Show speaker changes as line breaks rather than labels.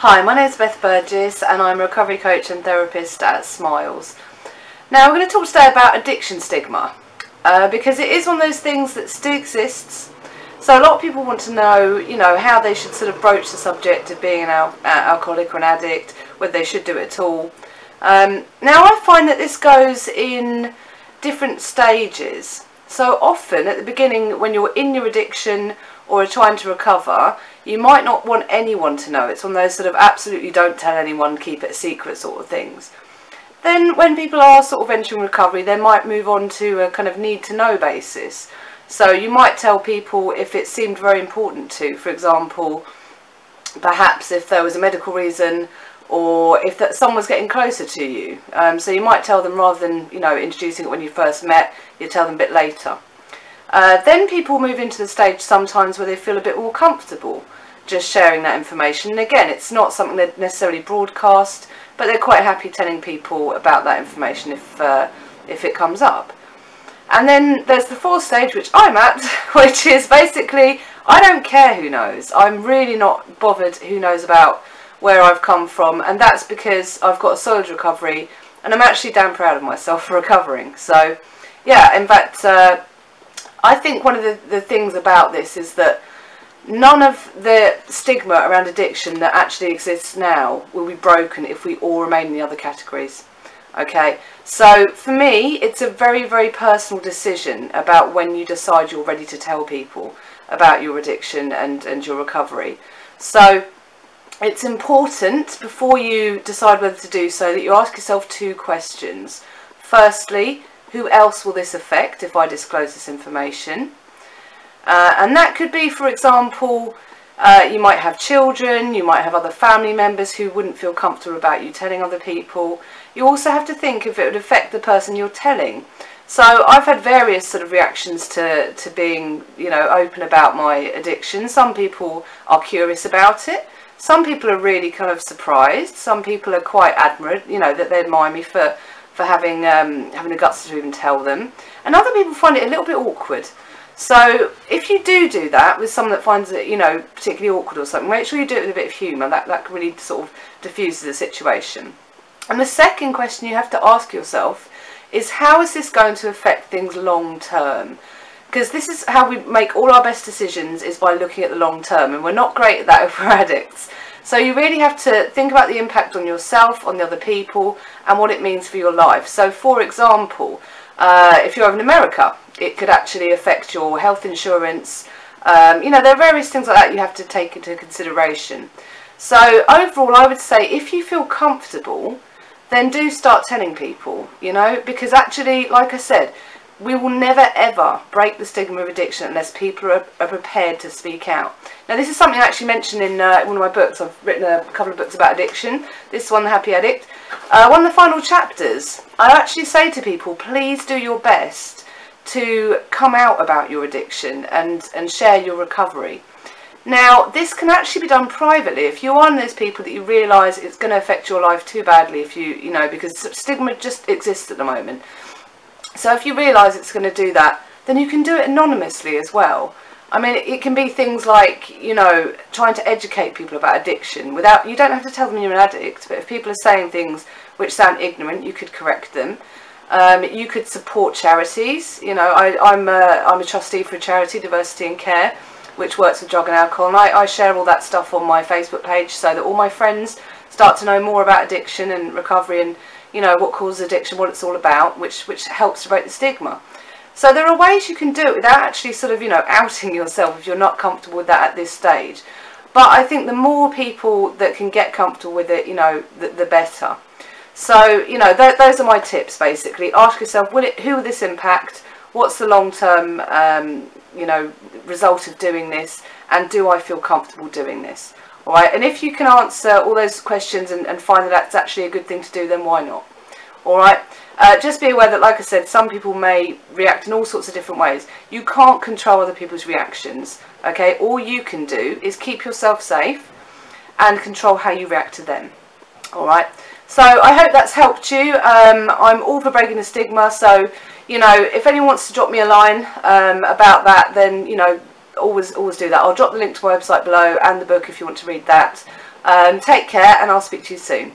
Hi, my name is Beth Burgess and I'm a recovery coach and therapist at Smiles. Now we're going to talk today about addiction stigma because it is one of those things that still exists. So a lot of people want to know, how they should sort of broach the subject of being an alcoholic or an addict, whether they should do it at all. Now I find that this goes in different stages. So often at the beginning, when you're in your addiction or are trying to recover, you might not want anyone to know. It's one of those sort of absolutely don't tell anyone, keep it a secret sort of things. Then when people are sort of entering recovery, they might move on to a kind of need to know basis. So you might tell people if it seemed very important to, for example, perhaps if there was a medical reason or if someone was getting closer to you. So you might tell them rather than, introducing it when you first met, you tell them a bit later. Then people move into the stage sometimes where they feel a bit more comfortable just sharing that information. And again, it's not something they necessarily broadcast, but they're quite happy telling people about that information if it comes up. And then there's the fourth stage, which I'm at, which is basically, I don't care who knows. I'm really not bothered who knows about where I've come from, and that's because I've got a solid recovery, and I'm actually damn proud of myself for recovering. So, yeah, in fact, I think one of the things about this is that none of the stigma around addiction that actually exists now will be broken if we all remain in the other categories. Okay, so for me, it's a very, very personal decision about when you decide you're ready to tell people about your addiction and your recovery. So it's important before you decide whether to do so that you ask yourself two questions. Firstly, who else will this affect if I disclose this information? And that could be, for example, you might have children, you might have other family members who wouldn't feel comfortable about you telling other people. You also have to think if it would affect the person you're telling. So I've had various sort of reactions to being, open about my addiction. Some people are curious about it. Some people are really kind of surprised. Some people are quite admirant, that they admire me for having the guts to even tell them. And other people find it a little bit awkward. So if you do that with someone that finds it, particularly awkward or something, make sure you do it with a bit of humour. That can really sort of diffuse the situation. And the second question you have to ask yourself is, how is this going to affect things long term? Because this is how we make all our best decisions, is by looking at the long term, and we're not great at that if we're addicts. So you really have to think about the impact on yourself, on the other people, and what it means for your life. So for example, if you're over in America, it could actually affect your health insurance. There are various things like that you have to take into consideration. So overall, I would say if you feel comfortable, then do start telling people, because actually, like I said, we will never ever break the stigma of addiction unless people are prepared to speak out. Now this is something I actually mentioned in one of my books. I've written a couple of books about addiction. This one, The Happy Addict. One of the final chapters, I actually say to people, please do your best to come out about your addiction and share your recovery. Now this can actually be done privately. If you're one of those people that you realise it's going to affect your life too badly, if because stigma just exists at the moment. So if you realise it's going to do that, then you can do it anonymously as well. I mean, it can be things like, trying to educate people about addiction you don't have to tell them you're an addict, but if people are saying things which sound ignorant, you could correct them. You could support charities. I'm a trustee for a charity, Diversity in Care, which works with drug and alcohol, and I share all that stuff on my Facebook page so that all my friends start to know more about addiction and recovery and what causes addiction, what it's all about, which helps to break the stigma. So there are ways you can do it without actually sort of, outing yourself if you're not comfortable with that at this stage. But I think the more people that can get comfortable with it, the better. So, those are my tips, basically. Ask yourself, who will this impact? What's the long-term, result of doing this? And do I feel comfortable doing this? All right, and if you can answer all those questions and find that that's actually a good thing to do, then why not? All right, just be aware that, like I said, some people may react in all sorts of different ways. You can't control other people's reactions, okay? All you can do is keep yourself safe and control how you react to them. All right, so I hope that's helped you. I'm all for breaking the stigma, so, if anyone wants to drop me a line about that, then, always do that. I'll drop the link to my website below and the book if you want to read that. Take care, and I'll speak to you soon.